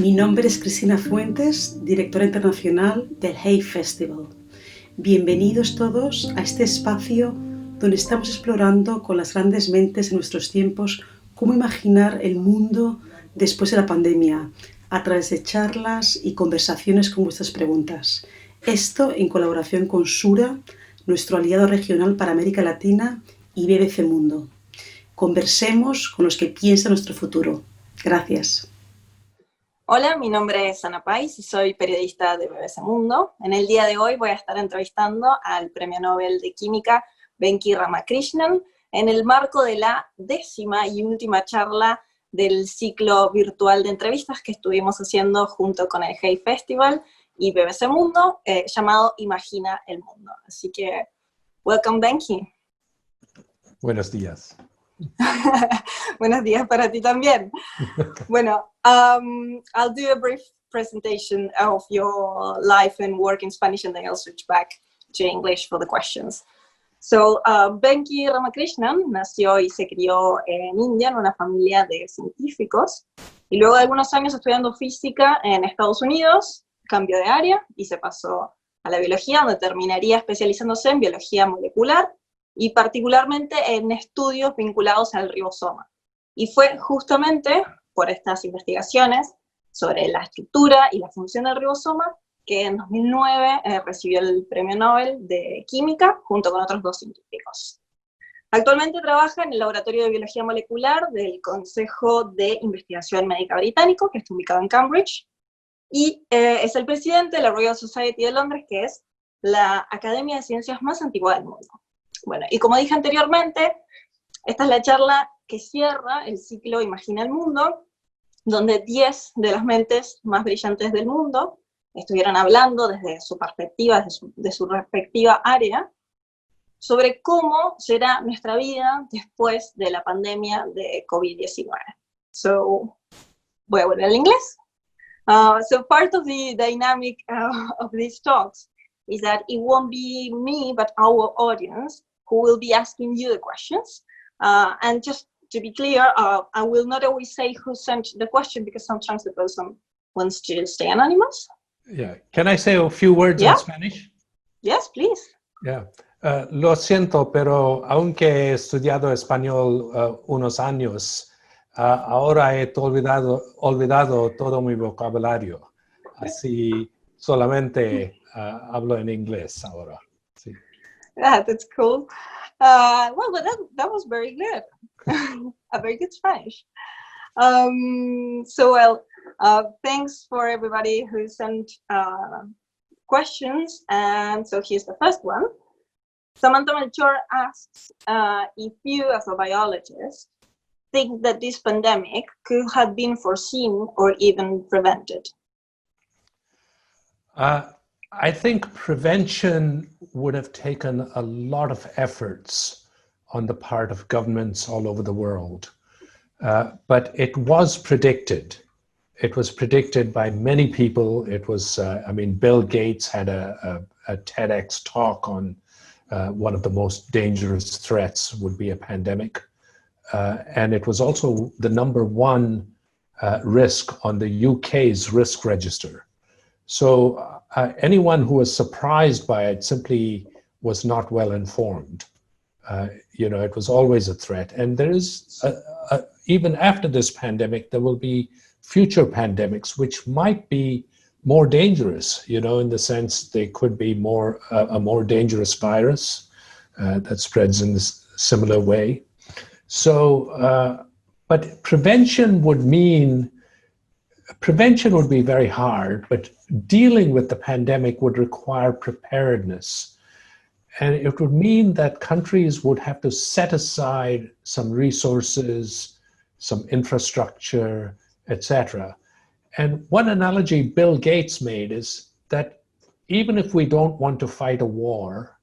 Mi nombre es Cristina Fuentes, directora internacional del Hay Festival. Bienvenidos todos a este espacio donde estamos explorando con las grandes mentes de nuestros tiempos cómo imaginar el mundo después de la pandemia, a través de charlas y conversaciones con vuestras preguntas. Esto en colaboración con SURA, nuestro aliado regional para América Latina, y BBC Mundo. Conversemos con los que piensan nuestro futuro. Gracias. Hola, mi nombre es Ana Pais y soy periodista de BBC Mundo. En el día de hoy voy a estar entrevistando al Premio Nobel de Química, Venki Ramakrishnan, en el marco de la 10ª y última charla del ciclo virtual de entrevistas que estuvimos haciendo junto con el Hay Festival y BBC Mundo, llamado Imagina el Mundo. Así que, welcome Venki. Buenos días. Buenos días para ti también. Bueno, I'll do a brief presentation of your life and work in Spanish, and then I'll switch back to English for the questions. So, Venki Ramakrishnan nació y se crió en India en una familia de científicos, y luego de algunos años estudiando física en Estados Unidos, cambió de área y se pasó a la biología, donde terminaría especializándose en biología molecular, y particularmente en estudios vinculados al ribosoma. Y fue justamente por estas investigaciones sobre la estructura y la función del ribosoma que en 2009 recibió el Premio Nobel de Química junto con otros 2 científicos. Actualmente trabaja en el Laboratorio de Biología Molecular del Consejo de Investigación Médica Británico, que está ubicado en Cambridge, y es el presidente de la Royal Society de Londres, que es la academia de ciencias más antigua del mundo. Bueno, y como dije anteriormente, esta es la charla que cierra el ciclo Imagina el Mundo, donde 10 de las mentes más brillantes del mundo estuvieron hablando desde su perspectiva, de su respectiva área, sobre cómo será nuestra vida después de la pandemia de COVID-19. So, voy a volver al inglés. So part of the dynamic of these talks is that it won't be me, but our audience who will be asking you the questions. And just to be clear, I will not always say who sent the question, because sometimes the person wants to stay anonymous. Yeah. Can I say a few words in Spanish? Yes, please. Yeah. Lo siento, pero aunque he estudiado español unos años, ahora he olvidado todo mi vocabulario. Así solamente hablo en inglés ahora. Sí. Yeah, that's cool. Well, but that was very good. A very good Spanish. Thanks for everybody who sent questions. And so here's the first one. Samantha Melchor asks if you, as a biologist, think that this pandemic could have been foreseen or even prevented. I think prevention would have taken a lot of efforts on the part of governments all over the world. But it was predicted. It was predicted by many people. It was, Bill Gates had a TEDx talk on one of the most dangerous threats would be a pandemic. And it was also the #1 risk on the UK's risk register. So anyone who was surprised by it simply was not well informed. It was always a threat. And there is, even after this pandemic, there will be future pandemics which might be more dangerous, in the sense they could be a more dangerous virus that spreads in this similar way. So, but prevention would be very hard, but dealing with the pandemic would require preparedness. And it would mean that countries would have to set aside some resources, some infrastructure, etc. And one analogy Bill Gates made is that even if we don't want to fight a war,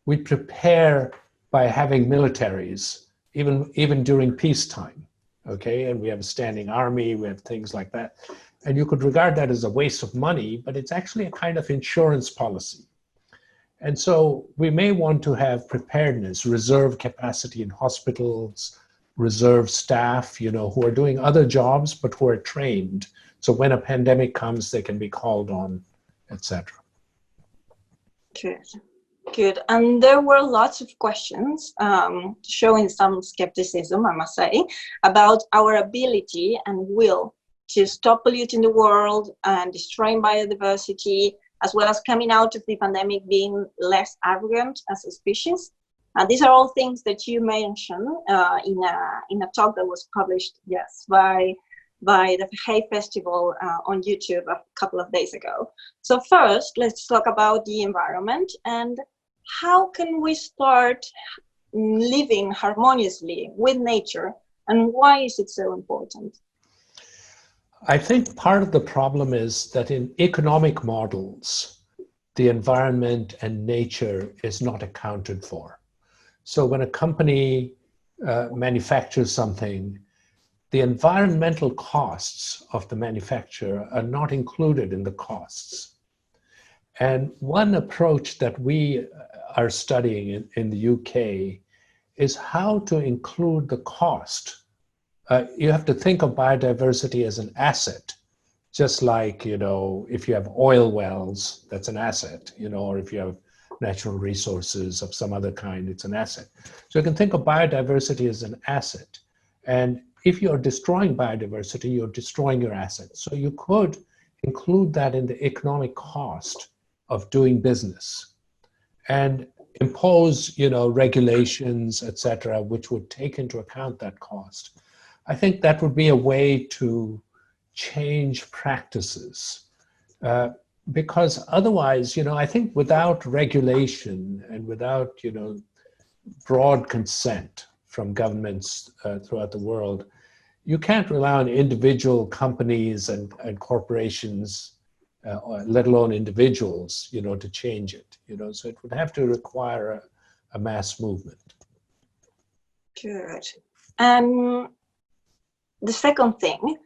we prepare by having militaries, even during peacetime. Okay, and we have a standing army, we have things like that. And you could regard that as a waste of money, but it's actually a kind of insurance policy. And so we may want to have preparedness, reserve capacity in hospitals, reserve staff, who are doing other jobs, but who are trained. So when a pandemic comes, they can be called on, etc. Good. And there were lots of questions showing some skepticism, I must say, about our ability and will to stop polluting the world and destroying biodiversity, as well as coming out of the pandemic being less arrogant as a species. These are all things that you mentioned in a talk that was published, by the Hay Festival on YouTube a couple of days ago. So first, let's talk about the environment and how can we start living harmoniously with nature, and why is it so important? I think part of the problem is that in economic models, the environment and nature is not accounted for. So when a company manufactures something, the environmental costs of the manufacturer are not included in the costs. And one approach that we are studying in the UK is how to include the cost. You have to think of biodiversity as an asset, just like, if you have oil wells, that's an asset, or if you have natural resources of some other kind, it's an asset. So you can think of biodiversity as an asset. And if you're destroying biodiversity, you're destroying your assets. So you could include that in the economic cost of doing business and impose, regulations, etc., which would take into account that cost. I think that would be a way to change practices. Because otherwise, I think without regulation and without, broad consent from governments throughout the world, you can't rely on individual companies and corporations, let alone individuals, to change it. So it would have to require a mass movement. Good. The second thing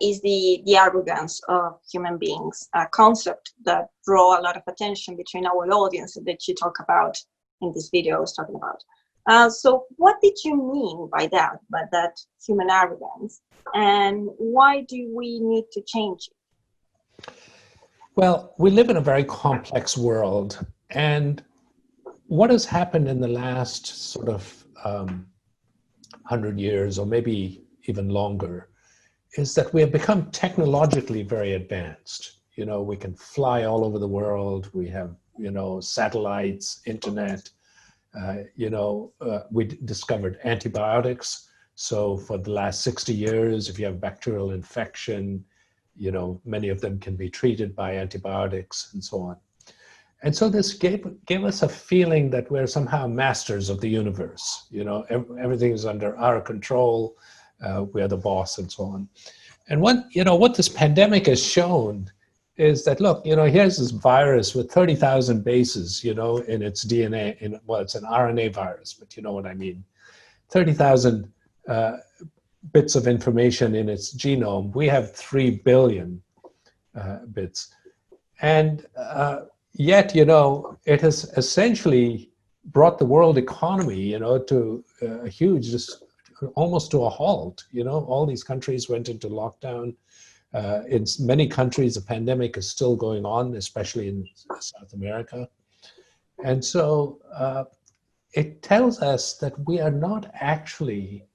is the arrogance of human beings, a concept that draw a lot of attention between our audience that you talk about in this video I was talking about. So what did you mean by that human arrogance, and why do we need to change it? Well, we live in a very complex world, and what has happened in the last sort of 100 years, or maybe even longer, is that we have become technologically very advanced. We can fly all over the world. We have, satellites, internet. We discovered antibiotics. So for the last 60 years, if you have bacterial infection, many of them can be treated by antibiotics and so on. And so this gave us a feeling that we're somehow masters of the universe. Everything is under our control. We are the boss and so on. And what this pandemic has shown is that, look, here's this virus with 30,000 bases, in its DNA. It's an RNA virus, but you know what I mean. 30,000 bits of information in its genome. We have 3 billion bits. And yet, it has essentially brought the world economy, to a huge, just almost to a halt. All these countries went into lockdown. In many countries, the pandemic is still going on, especially in South America. And so it tells us that we are not actually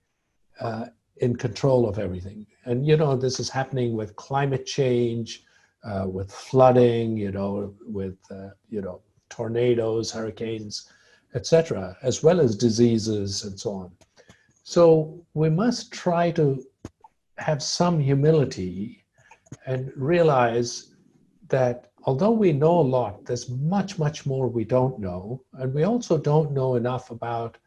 in control of everything. And, this is happening with climate change, with flooding, with, tornadoes, hurricanes, etc., as well as diseases and so on. So we must try to have some humility and realize that although we know a lot, there's much, much more we don't know. And we also don't know enough about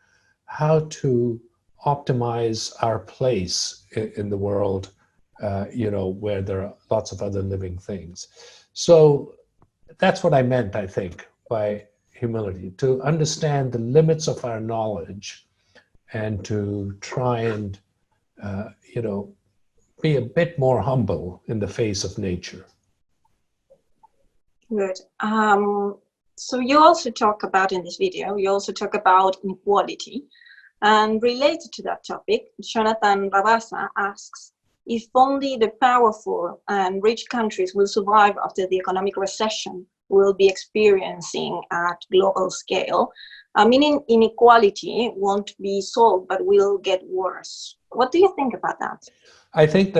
how to optimize our place in the world, where there are lots of other living things. So that's what I meant, I think, by humility, to understand the limits of our knowledge and to try and, be a bit more humble in the face of nature. Good. So you also talk about in this video, you also talk about inequality. And related to that topic, Jonathan Rabasa asks, if only the powerful and rich countries will survive after the economic recession we'll be experiencing at global scale, meaning inequality won't be solved but will get worse. What do you think about that? I think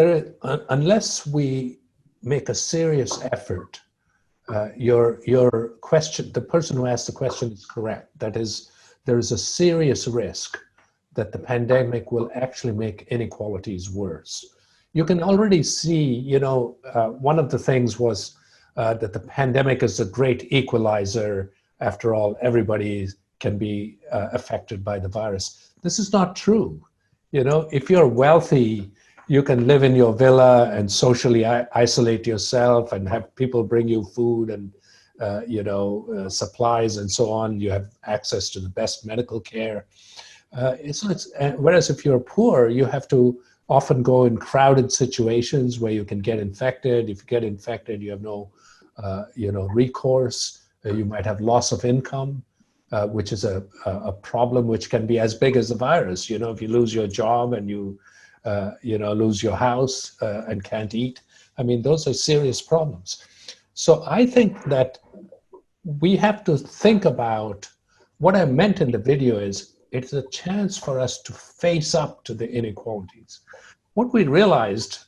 unless we make a serious effort, your question, the person who asked the question is correct. That is, there is a serious risk that the pandemic will actually make inequalities worse. You can already see, one of the things was that the pandemic is a great equalizer. After all, everybody can be affected by the virus. This is not true. If you're wealthy, you can live in your villa and socially isolate yourself and have people bring you food and supplies and so on. You have access to the best medical care. Whereas if you're poor, you have to often go in crowded situations where you can get infected. If you get infected, you have no recourse. You might have loss of income, which is a problem which can be as big as the virus. If you lose your job and you lose your house and can't eat, those are serious problems. So I think that we have to think about what I meant in the video is it's a chance for us to face up to the inequalities. What I realized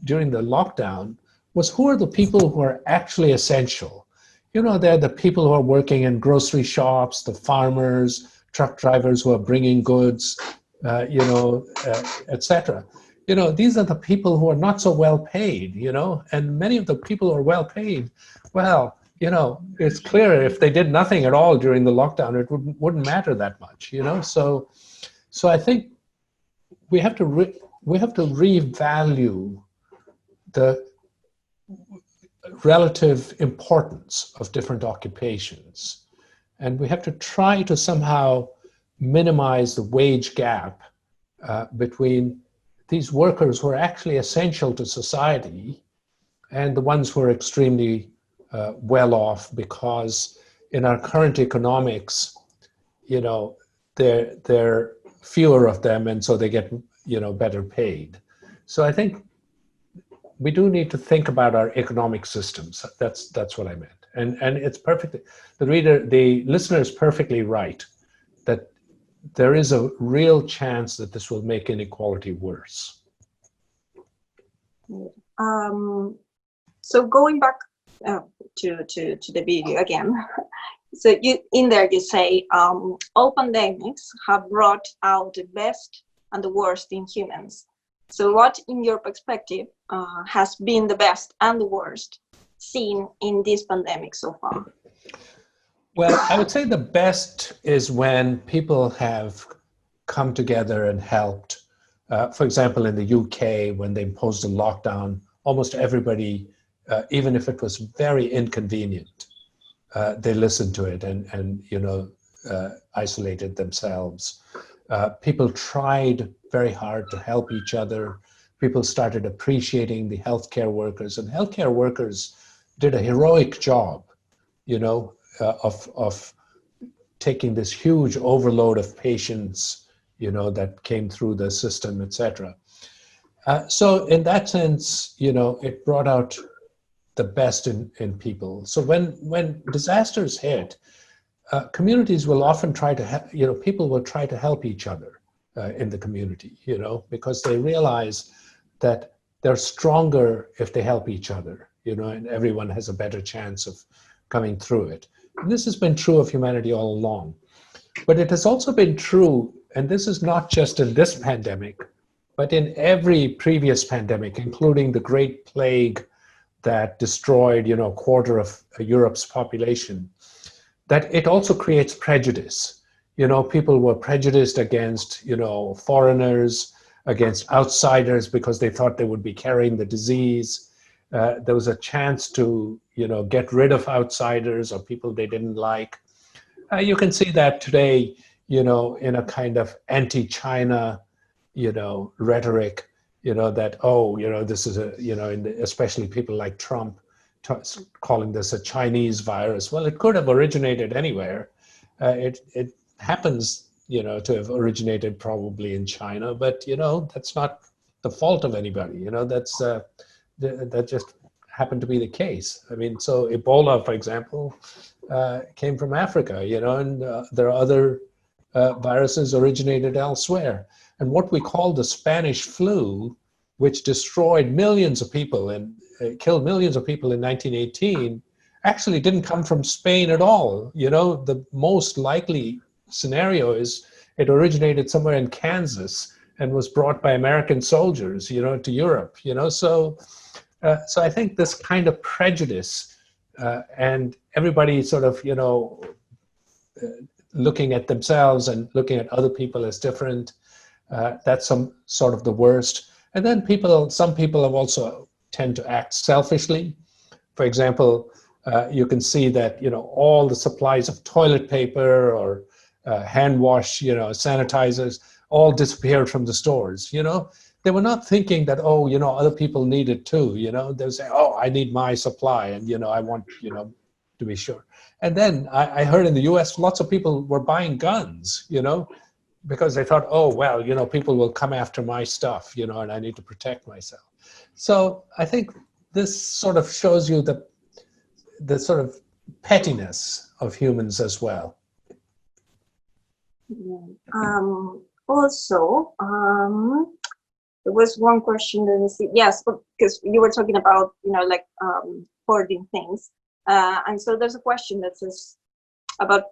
during the lockdown was who are the people who are actually essential. They're the people who are working in grocery shops, the farmers, truck drivers who are bringing goods, etc. These are the people who are not so well paid, and many of the people who are well paid, it's clear if they did nothing at all during the lockdown, it wouldn't matter that much, So I think we have to revalue the relative importance of different occupations, and we have to try to somehow minimize the wage gap between these workers who are actually essential to society and the ones who are extremely well off, because in our current economics, there are fewer of them, and so they get better paid. So I think we do need to think about our economic systems. That's what I meant, and it's perfectly, the listener is perfectly right that there is a real chance that this will make inequality worse. So going back to the video again. So you say all pandemics have brought out the best and the worst in humans. So what, in your perspective, has been the best and the worst seen in this pandemic so far? Well, I would say the best is when people have come together and helped. For example, in the UK, when they imposed a lockdown, almost everybody, even if it was very inconvenient, they listened to it and isolated themselves. People tried very hard to help each other. People started appreciating the healthcare workers, and healthcare workers did a heroic job, of taking this huge overload of patients, that came through the system, etc. So in that sense, it brought out the best in people. So when disasters hit, communities will often try to, people will try to help each other in the community, because they realize that they're stronger if they help each other, and everyone has a better chance of coming through it. And this has been true of humanity all along. But it has also been true, and this is not just in this pandemic, but in every previous pandemic, including the Great Plague that destroyed, a quarter of Europe's population, that it also creates prejudice. People were prejudiced against, foreigners, against outsiders because they thought they would be carrying the disease. There was a chance to, get rid of outsiders or people they didn't like. You can see that today, in a kind of anti-China, rhetoric, that, this is especially people like Trump calling this a Chinese virus. Well, it could have originated anywhere. It happens, to have originated probably in China, but, that's not the fault of anybody, that just happened to be the case. I mean, so Ebola, for example, came from Africa, and there are other viruses originated elsewhere. And what we call the Spanish flu, which destroyed millions of people and killed millions of people in 1918, actually didn't come from Spain at all. The most likely scenario is it originated somewhere in Kansas and was brought by American soldiers, to Europe, So I think this kind of prejudice and everybody sort of, looking at themselves and looking at other people as different, that's some sort of the worst. And then some people have also tend to act selfishly. For example, you can see that, all the supplies of toilet paper or hand wash, sanitizers, all disappeared from the stores, They were not thinking that, other people need it too, They would say, I need my supply and, I want, to be sure. And then I heard in the US, lots of people were buying guns, because they thought, people will come after my stuff, and I need to protect myself. So I think this sort of shows you the sort of pettiness of humans as well. Also, there was one question that I see. Yes, because you were talking about, hoarding things. And so there's a question that says about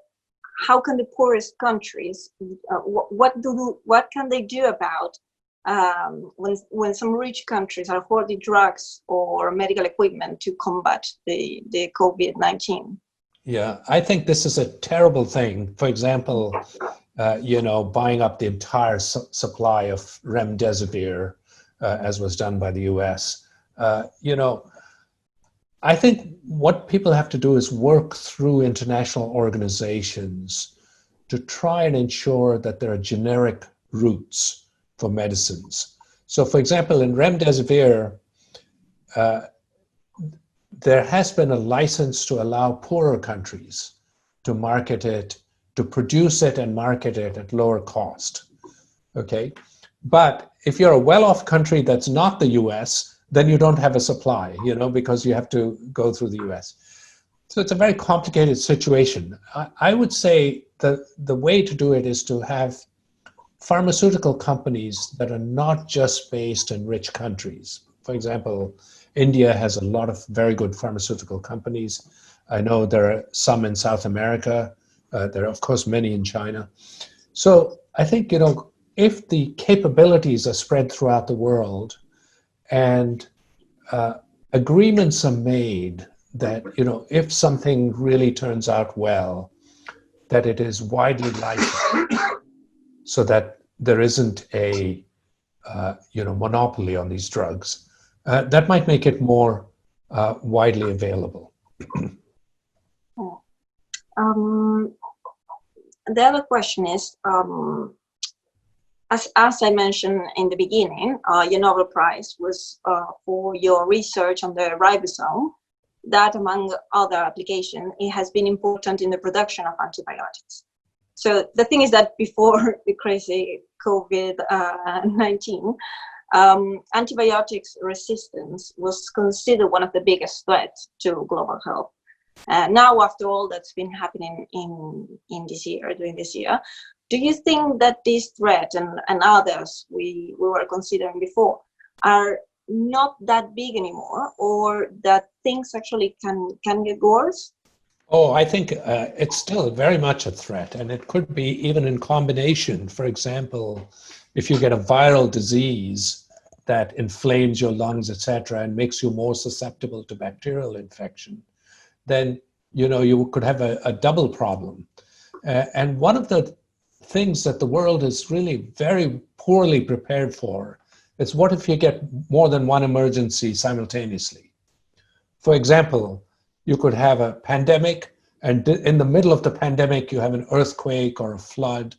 how can the poorest countries, what can they do about when some rich countries are hoarding drugs or medical equipment to combat the COVID-19? Yeah, I think this is a terrible thing. For example, buying up the entire supply of remdesivir, as was done by the US. I think what people have to do is work through international organizations to try and ensure that there are generic routes for medicines. So, for example, in remdesivir, there has been a license to allow poorer countries to market it, to produce it and market it at lower cost, okay? But if you're a well-off country that's not the US, then you don't have a supply, because you have to go through the US. So it's a very complicated situation. I would say that the way to do it is to have pharmaceutical companies that are not just based in rich countries. For example, India has a lot of very good pharmaceutical companies. I know there are some in South America. There are, of course, many in China. So I think, if the capabilities are spread throughout the world and agreements are made that, if something really turns out well, that it is widely licensed so that there isn't a, monopoly on these drugs, that might make it more widely available. The other question is, as I mentioned in the beginning, your Nobel Prize was for your research on the ribosome. That, among other applications, it has been important in the production of antibiotics. So the thing is that before the crazy COVID-19, antibiotics resistance was considered one of the biggest threats to global health. Now, after all that's been happening in this year, during this year, do you think that this threat and others we were considering before are not that big anymore, or that things actually can get worse? Oh, I think it's still very much a threat, and it could be even in combination. For example, if you get a viral disease that inflames your lungs, etc., and makes you more susceptible to bacterial infection, then you could have a double problem. And one of the things that the world is really very poorly prepared for is, what if you get more than one emergency simultaneously? For example, you could have a pandemic, and in the middle of the pandemic, you have an earthquake or a flood,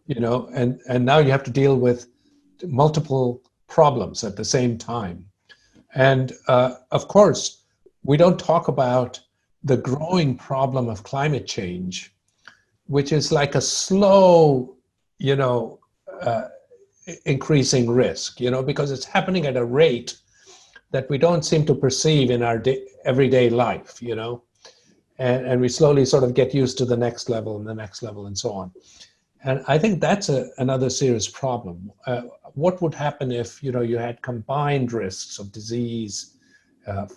and now you have to deal with multiple problems at the same time. And of course, we don't talk about the growing problem of climate change, which is like a slow you know, increasing risk, you know, because it's happening at a rate that we don't seem to perceive in our everyday life, you know, and we slowly sort of get used to the next level and the next level and so on. And I think that's another serious problem. What would happen if, you know, you had combined risks of disease,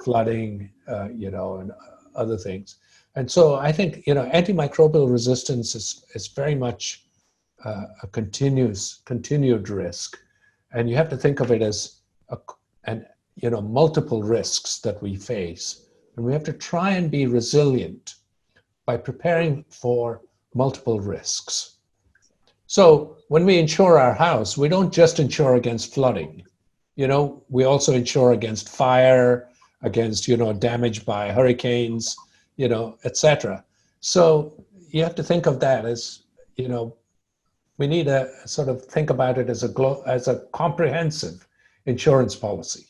flooding, you know, and other things? And so I think, you know, antimicrobial resistance is very much a continued risk. And you have to think of it as, you know, multiple risks that we face. And we have to try and be resilient by preparing for multiple risks. So when we insure our house, we don't just insure against flooding. You know, we also insure against fire, against, you know, damage by hurricanes, you know, etc. So you have to think of that as, you know, we need to sort of think about it as a comprehensive insurance policy.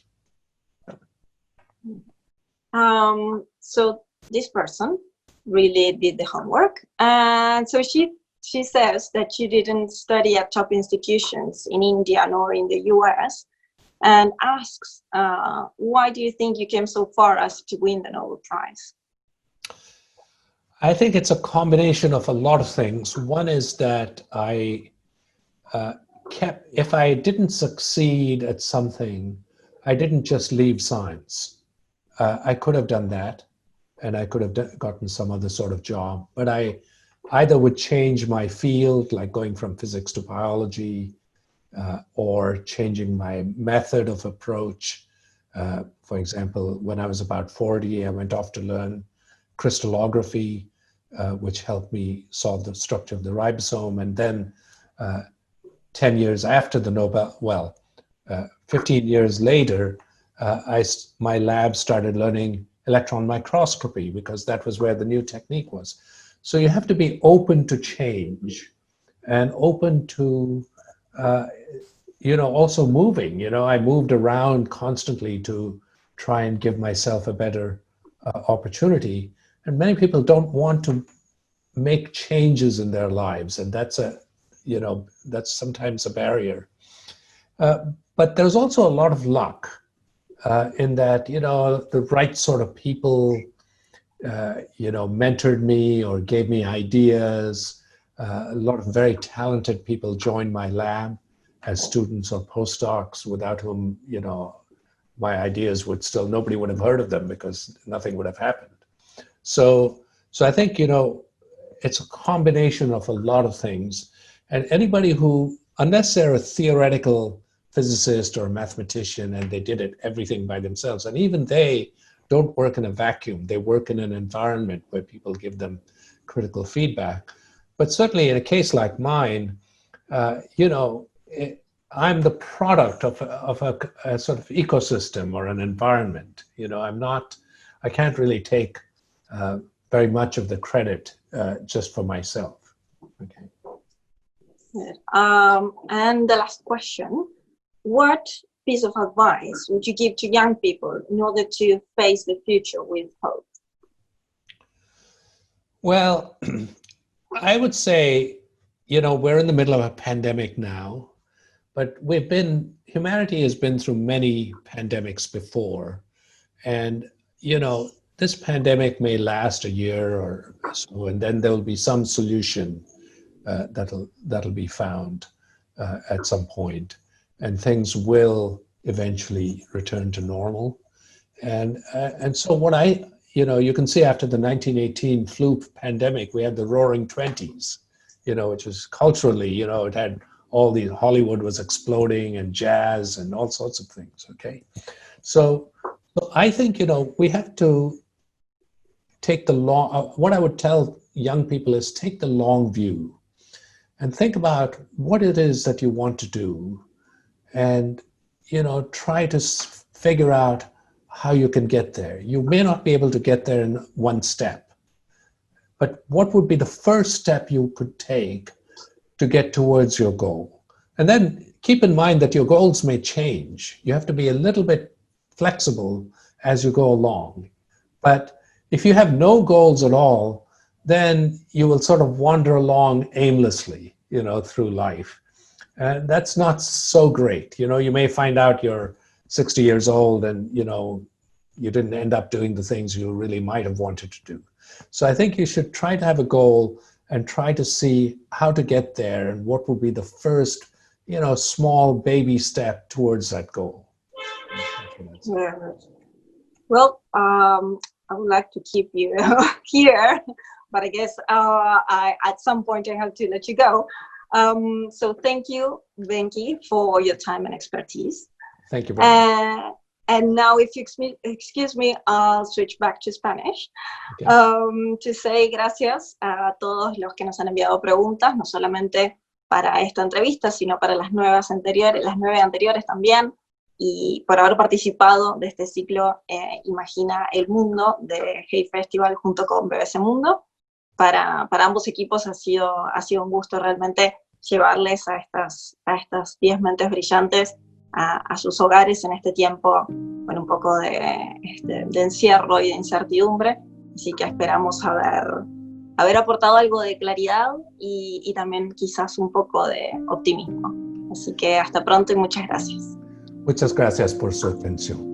So this person really did the homework, and so she says that she didn't study at top institutions in India nor in the US, and asks, why do you think you came so far as to win the Nobel Prize? I think it's a combination of a lot of things. One is that I if I didn't succeed at something, I didn't just leave science. I could have done that, and I could have gotten some other sort of job, but I either would change my field, like going from physics to biology, or changing my method of approach. For example, when I was about 40, I went off to learn crystallography, which helped me solve the structure of the ribosome. And then 10 years after the Nobel, 15 years later, my lab started learning electron microscopy, because that was where the new technique was. So you have to be open to change and open to, you know, also moving. You know, I moved around constantly to try and give myself a better opportunity. And many people don't want to make changes in their lives. And that's you know, that's sometimes a barrier. But there's also a lot of luck in that, you know, the right sort of people, you know, mentored me or gave me ideas. A lot of very talented people joined my lab as students or postdocs, without whom, you know, my ideas would still, nobody would have heard of them because nothing would have happened. So I think, you know, it's a combination of a lot of things. And anybody who, unless they're a theoretical physicist or a mathematician and they did everything by themselves, and even they don't work in a vacuum, they work in an environment where people give them critical feedback. But certainly in a case like mine, you know, I'm the product of a sort of ecosystem or an environment. You know, I can't really take very much of the credit just for myself. Okay. Good. And the last question, what piece of advice would you give to young people in order to face the future with hope? Well, I would say, you know, we're in the middle of a pandemic now, but humanity has been through many pandemics before. And, you know, this pandemic may last a year or so, and then there'll be some solution that'll be found at some point, and things will eventually return to normal. And so what you know, you can see after the 1918 flu pandemic, we had the Roaring '20s, you know, which was culturally, you know, it had all these, Hollywood was exploding and jazz and all sorts of things, okay? So I think, you know, we have to take the what I would tell young people is take the long view and think about what it is that you want to do, and, you know, try to figure out how you can get there. You may not be able to get there in one step, but what would be the first step you could take to get towards your goal? And then keep in mind that your goals may change. You have to be a little bit flexible as you go along. But if you have no goals at all, then you will sort of wander along aimlessly. through life. And that's not so great. You may find out you're 60 years old and, you didn't end up doing the things you really might have wanted to do. So I think you should try to have a goal and try to see how to get there and what will be the first, small baby step towards that goal. Yeah. Well, I would like to keep you here, but I guess at some point I have to let you go. So thank you, Venki, for your time and expertise. Thank you very much. And now, if you excuse me, I'll switch back to Spanish. Okay. To say gracias a todos los que nos han enviado preguntas, no solamente para esta entrevista, sino para las 9 anteriores también, y por haber participado de este ciclo Imagina el Mundo de Hay Festival junto con BBC Mundo. Para ambos equipos ha sido un gusto realmente llevarles a estas 10 mentes brillantes a sus hogares en este tiempo con un poco de encierro y de incertidumbre. Así que esperamos haber aportado algo de claridad y también quizás un poco de optimismo. Así que hasta pronto y muchas gracias. Muchas gracias por su atención.